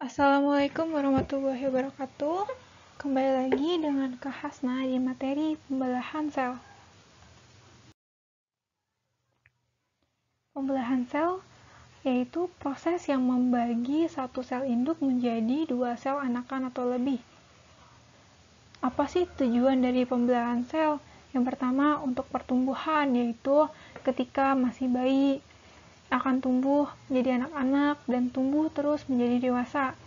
Assalamualaikum warahmatullahi wabarakatuh. Kembali lagi dengan Kak Hasna di materi pembelahan sel. Pembelahan sel yaitu proses yang membagi satu sel induk menjadi dua sel anakan atau lebih. Apa sih tujuan dari pembelahan sel? Yang pertama untuk pertumbuhan, yaitu ketika masih bayi akan tumbuh menjadi anak-anak dan tumbuh terus menjadi dewasa.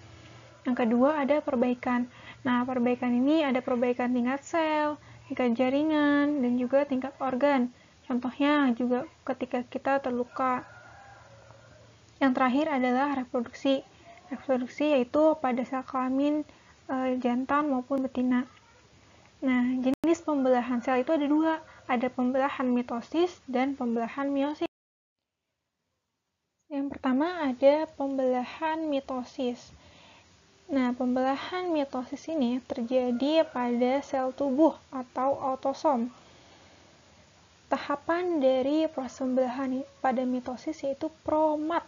Yang kedua ada perbaikan. Nah, perbaikan ini ada perbaikan tingkat sel, tingkat jaringan, dan juga tingkat organ. Contohnya juga ketika kita terluka. Yang terakhir adalah reproduksi. Reproduksi yaitu pada sel kelamin jantan maupun betina. Nah, jenis pembelahan sel itu ada dua. Ada pembelahan mitosis dan pembelahan meiosis. Yang pertama ada pembelahan mitosis. Nah, pembelahan mitosis ini terjadi pada sel tubuh atau autosom. Tahapan dari proses pembelahan pada mitosis yaitu promat.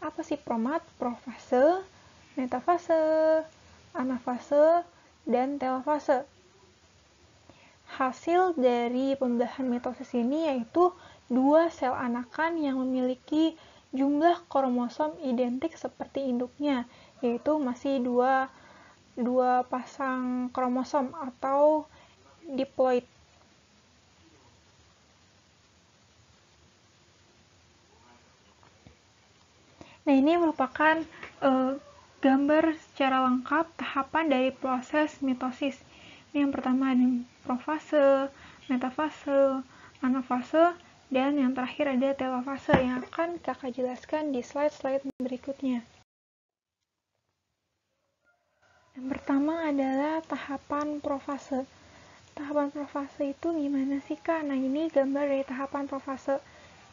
Apa sih promat? Profase, metafase, anafase, dan telofase. Hasil dari pembelahan mitosis ini yaitu dua sel anakan yang memiliki jumlah kromosom identik seperti induknya, yaitu masih dua pasang kromosom atau diploid. Nah, ini merupakan gambar secara lengkap tahapan dari proses mitosis. Ini yang pertama ada profase, metafase, anafase, dan yang terakhir ada telofase yang akan kakak jelaskan di slide-slide berikutnya. Yang pertama adalah tahapan profase. Tahapan profase itu gimana sih, Kak? Nah, ini gambar dari tahapan profase,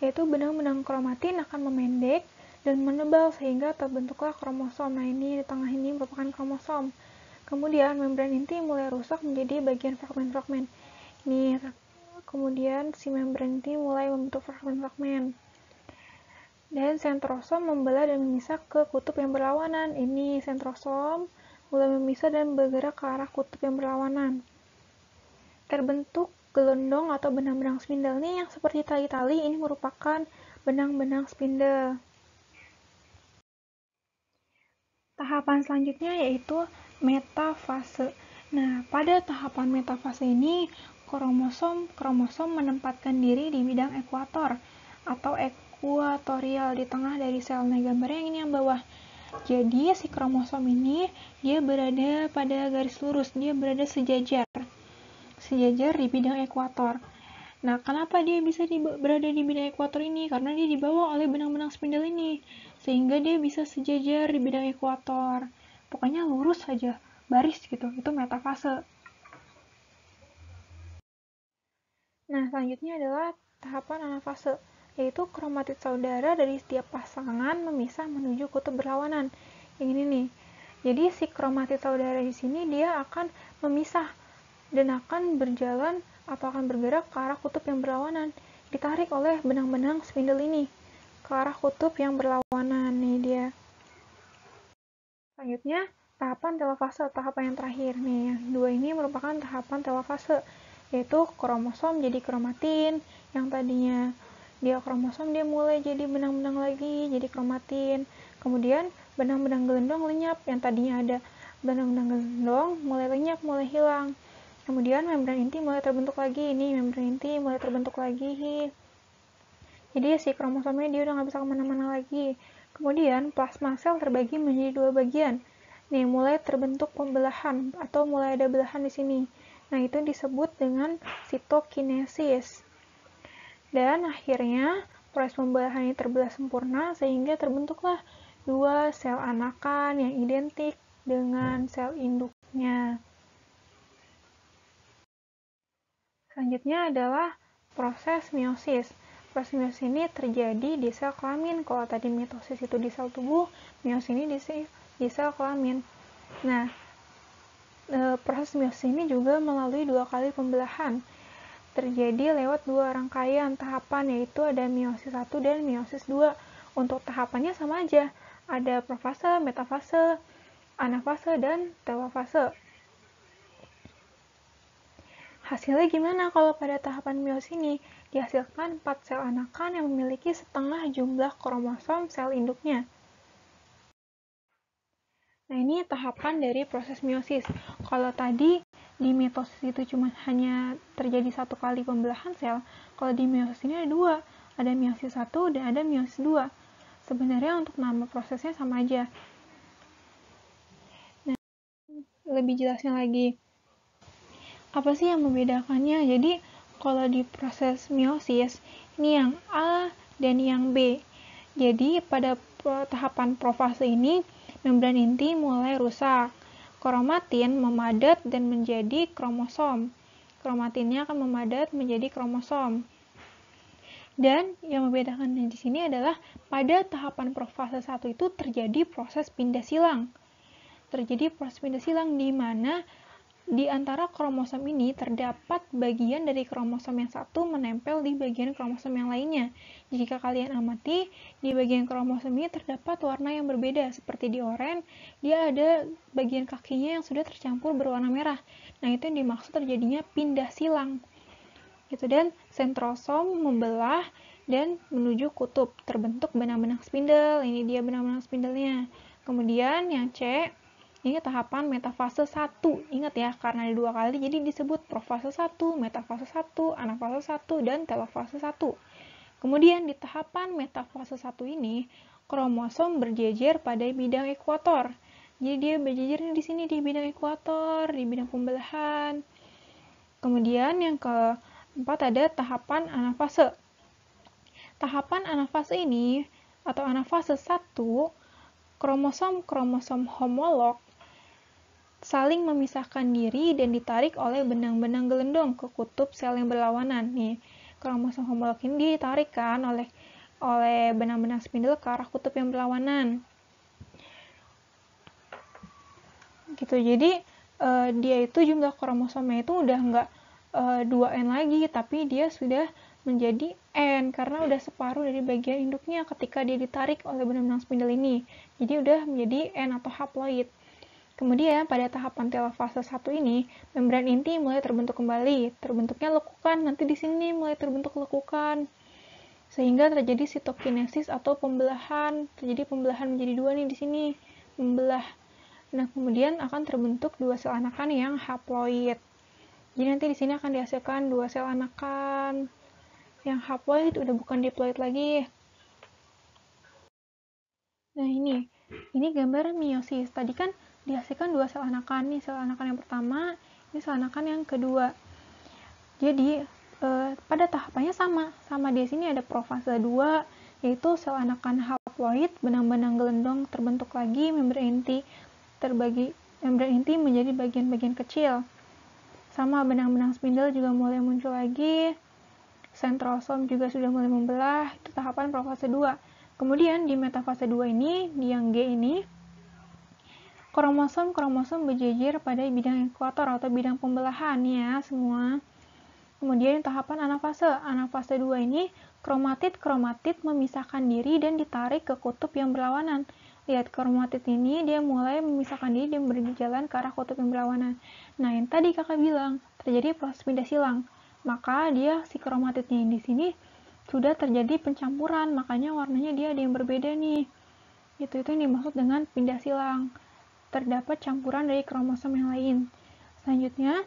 yaitu benang-benang kromatin akan memendek dan menebal sehingga terbentuklah kromosom. Nah, ini di tengah ini merupakan kromosom. Kemudian membran inti mulai rusak menjadi bagian fragmen-fragmen. Ini kemudian si membran inti mulai membentuk fragmen-fragmen. Dan sentrosom membelah dan memisah ke kutub yang berlawanan. Ini sentrosom mulai memisah dan bergerak ke arah kutub yang berlawanan. Terbentuk gelondong atau benang-benang spindel nih yang seperti tali-tali, ini merupakan benang-benang spindel. Tahapan selanjutnya yaitu metafase. Nah, pada tahapan metafase ini kromosom menempatkan diri di bidang ekuator atau ekuatorial di tengah dari sel. Nah, gambarnya ini yang bawah. Jadi si kromosom ini dia berada pada garis lurus, dia berada sejajar di bidang ekuator. Nah, kenapa dia bisa berada di bidang ekuator ini? Karena dia dibawa oleh benang-benang spindel ini, sehingga dia bisa sejajar di bidang ekuator. Pokoknya lurus saja, baris gitu. Itu metafase. Nah, selanjutnya adalah tahapan anafase, yaitu kromatid saudara dari setiap pasangan memisah menuju kutub berlawanan. Yang ini nih. Jadi si kromatid saudara di sini dia akan memisah dan akan berjalan atau akan bergerak ke arah kutub yang berlawanan, ditarik oleh benang-benang spindel ini ke arah kutub yang berlawanan. Nih dia. Selanjutnya, tahapan telofase, tahapan yang terakhir. Nih, yang dua ini merupakan tahapan telofase, yaitu kromosom jadi kromatin, yang tadinya dia kromosom dia mulai jadi benang-benang lagi, jadi kromatin. Kemudian benang-benang gelondong lenyap, yang tadinya ada benang-benang gelondong mulai lenyap, mulai hilang. Kemudian membran inti mulai terbentuk lagi. Ini membran inti mulai terbentuk lagi. Jadi si kromosomnya dia udah nggak bisa kemana-mana lagi. Kemudian plasma sel terbagi menjadi dua bagian. Nih mulai terbentuk pembelahan atau mulai ada belahan di sini. Nah itu disebut dengan sitokinesis. Dan akhirnya proses pembelahan ini terbelah sempurna sehingga terbentuklah dua sel anakan yang identik dengan sel induknya. Selanjutnya adalah proses meiosis. Proses meiosis ini terjadi di sel kelamin. Kalau tadi mitosis itu di sel tubuh, meiosis ini di sel kelamin. Nah, proses meiosis ini juga melalui dua kali pembelahan. Terjadi lewat dua rangkaian tahapan, yaitu ada meiosis 1 dan meiosis 2. Untuk tahapannya sama aja. Ada profase, metafase, anafase, dan telofase. Hasilnya gimana kalau pada tahapan meiosis ini? Dihasilkan 4 sel anakan yang memiliki setengah jumlah kromosom sel induknya. Nah, ini tahapan dari proses meiosis. Kalau tadi di mitosis itu cuma hanya terjadi satu kali pembelahan sel, kalau di meiosis ini ada dua. Ada meiosis 1 dan ada meiosis 2. Sebenarnya untuk nama prosesnya sama aja. Nah, lebih jelasnya lagi, apa sih yang membedakannya? Jadi, kalau di proses meiosis, ini yang A dan yang B. Jadi, pada tahapan profase ini, membran inti mulai rusak. Kromatin memadat dan menjadi kromosom. Kromatinnya akan memadat menjadi kromosom. Dan yang membedakannya di sini adalah pada tahapan profase 1 itu terjadi proses pindah silang. Terjadi proses pindah silang di mana di antara kromosom ini terdapat bagian dari kromosom yang satu menempel di bagian kromosom yang lainnya. Jika kalian amati, di bagian kromosom ini terdapat warna yang berbeda. Seperti di oranye, dia ada bagian kakinya yang sudah tercampur berwarna merah. Nah, itu yang dimaksud terjadinya pindah silang. Gitu, dan sentrosom membelah dan menuju kutub. Terbentuk benang-benang spindel. Ini dia benang-benang spindelnya. Kemudian yang C, ini tahapan metafase 1. Ingat ya, karena ada 2 kali, jadi disebut profase 1, metafase 1, anafase 1, dan telofase 1. Kemudian di tahapan metafase 1 ini, kromosom berjejer pada bidang ekuator. Jadi dia berjejer di sini di bidang ekuator, di bidang pembelahan. Kemudian yang keempat ada tahapan anafase. Tahapan anafase ini, atau anafase 1, kromosom-kromosom homolog saling memisahkan diri dan ditarik oleh benang-benang gelendong ke kutub sel yang berlawanan. Nih, kromosom homolog ini ditarik kan oleh benang-benang spindel ke arah kutub yang berlawanan. Gitu. Jadi dia itu jumlah kromosomnya itu udah nggak 2N lagi, tapi dia sudah menjadi N karena udah separuh dari bagian induknya ketika dia ditarik oleh benang-benang spindel ini. Jadi udah menjadi N atau haploid. Kemudian pada tahapan telofase 1 ini, membran inti mulai terbentuk kembali. Terbentuknya lekukan, nanti di sini mulai terbentuk lekukan. Sehingga terjadi sitokinesis atau pembelahan. Terjadi pembelahan menjadi 2 nih di sini, membelah. Nah, kemudian akan terbentuk 2 sel anakan yang haploid. Jadi nanti di sini akan dihasilkan 2 sel anakan yang haploid, udah bukan diploid lagi. Nah, ini gambaran meiosis. Tadi kan dihasilkan 2 sel anakan. Nih sel anakan yang pertama, ini sel anakan yang kedua. Jadi pada tahapannya sama di sini ada profase 2, yaitu sel anakan haploid, benang-benang gelendong terbentuk lagi, membran inti terbagi, membran inti menjadi bagian-bagian kecil. Sama benang-benang spindel juga mulai muncul lagi, sentrosom juga sudah mulai membelah. Itu tahapan profase 2. Kemudian di metafase 2 ini, di yang G ini, kromosom-kromosom berjejer pada bidang ekuator atau bidang pembelahan ya semua. Kemudian tahapan anafase. Anafase 2 ini kromatid-kromatid memisahkan diri dan ditarik ke kutub yang berlawanan. Lihat kromatid ini dia mulai memisahkan diri dan berjalan ke arah kutub yang berlawanan. Nah, yang tadi kakak bilang terjadi proses pindah silang. Maka dia si kromatidnya di sini sudah terjadi pencampuran, makanya warnanya dia ada yang berbeda nih. Itu yang dimaksud dengan pindah silang. Terdapat campuran dari kromosom yang lain. Selanjutnya,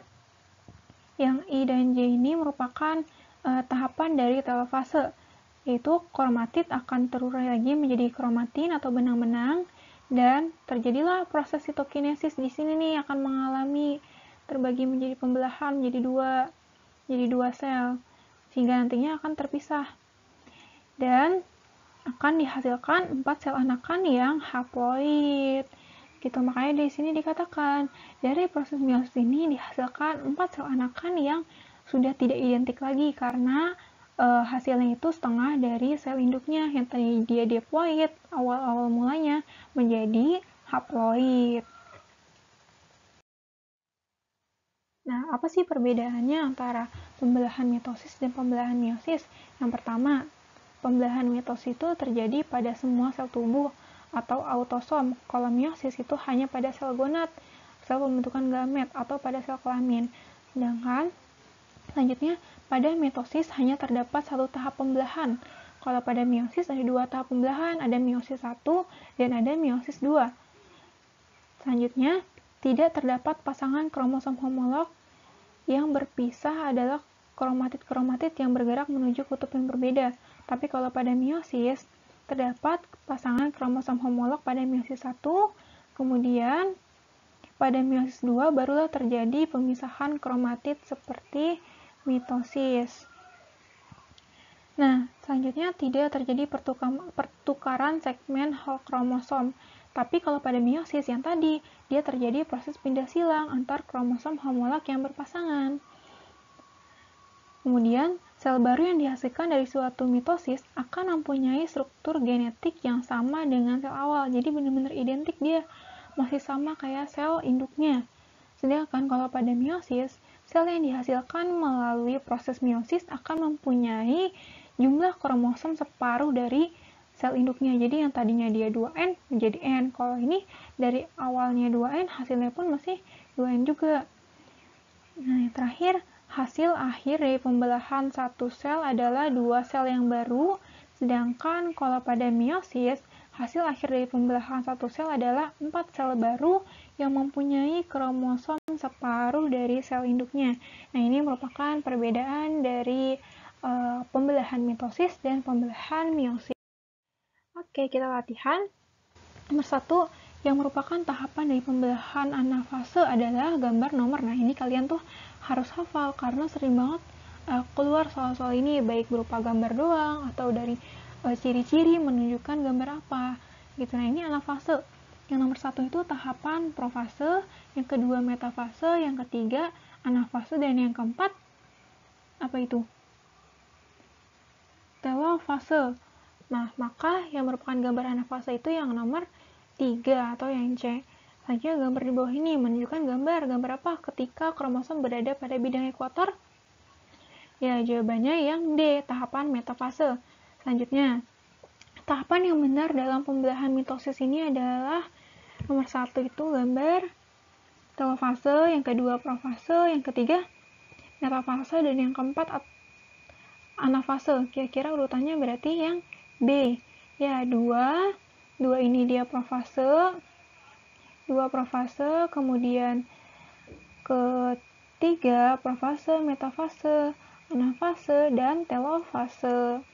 yang I dan J ini merupakan tahapan dari telofase, yaitu kromatid akan terurai lagi menjadi kromatin atau benang-benang, dan terjadilah proses sitokinesis di sini nih akan mengalami terbagi menjadi pembelahan menjadi dua sel, sehingga nantinya akan terpisah. Dan akan dihasilkan 4 sel anakan yang haploid. Gitu, makanya di sini dikatakan dari proses meiosis ini dihasilkan 4 sel anakan yang sudah tidak identik lagi karena hasilnya itu setengah dari sel induknya yang tadi dia diploid awal-awal mulanya menjadi haploid. Nah, apa sih perbedaannya antara pembelahan mitosis dan pembelahan meiosis? Yang pertama, pembelahan mitosis itu terjadi pada semua sel tubuh atau autosom. Kalau meiosis itu hanya pada sel gonad, sel pembentukan gamet, atau pada sel kelamin. Sedangkan selanjutnya, pada mitosis hanya terdapat satu tahap pembelahan. Kalau pada meiosis ada dua tahap pembelahan, ada meiosis 1 dan ada meiosis 2. Selanjutnya, tidak terdapat pasangan kromosom homolog. Yang berpisah adalah kromatid-kromatid yang bergerak menuju kutub yang berbeda. Tapi kalau pada meiosis, terdapat pasangan kromosom homolog pada meiosis 1, kemudian pada meiosis 2 barulah terjadi pemisahan kromatid seperti mitosis. Nah, selanjutnya tidak terjadi pertukaran segmen whole kromosom. Tapi kalau pada meiosis yang tadi, dia terjadi proses pindah silang antar kromosom homolog yang berpasangan. Kemudian, sel baru yang dihasilkan dari suatu mitosis akan mempunyai struktur genetik yang sama dengan sel awal. Jadi benar-benar identik dia, masih sama kayak sel induknya. Sedangkan kalau pada meiosis, sel yang dihasilkan melalui proses meiosis akan mempunyai jumlah kromosom separuh dari sel induknya. Jadi yang tadinya dia 2N menjadi N. Kalau ini dari awalnya 2N, hasilnya pun masih 2N juga. Nah, yang terakhir, hasil akhir dari pembelahan satu sel adalah 2 sel yang baru. Sedangkan kalau pada meiosis, hasil akhir dari pembelahan satu sel adalah 4 sel baru yang mempunyai kromosom separuh dari sel induknya. Nah, ini merupakan perbedaan dari pembelahan mitosis dan pembelahan meiosis. Oke, kita latihan. Nomor 1, yang merupakan tahapan dari pembelahan anafase adalah gambar nomor. Nah, ini kalian tuh harus hafal karena sering banget keluar soal-soal ini, baik berupa gambar doang atau dari ciri-ciri menunjukkan gambar apa gitu. Nah, ini anafase. Yang nomor 1 itu tahapan profase, yang kedua metafase, yang ketiga anafase, dan yang keempat apa itu? Telofase. Nah, maka yang merupakan gambar anafase itu yang nomor 3 atau yang C. Selanjutnya gambar di bawah ini menunjukkan gambar apa ketika kromosom berada pada bidang ekuator? Ya, jawabannya yang D, tahapan metafase. Selanjutnya, tahapan yang benar dalam pembelahan mitosis ini adalah nomor 1 itu gambar telofase, yang kedua profase, yang ketiga metafase, dan yang keempat anafase. Kira-kira urutannya berarti yang B. Ya, 2 ini dia profase, 2 profase, kemudian ketiga profase, metafase, anafase, dan telofase.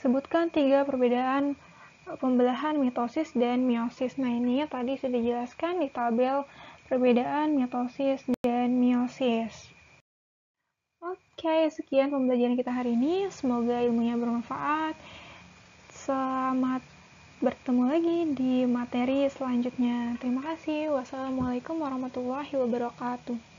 Sebutkan 3 perbedaan pembelahan mitosis dan meiosis. Nah, ini tadi sudah dijelaskan di tabel perbedaan mitosis dan meiosis. Oke, sekian pembelajaran kita hari ini. Semoga ilmunya bermanfaat. Selamat bertemu lagi di materi selanjutnya. Terima kasih. Wassalamualaikum warahmatullahi wabarakatuh.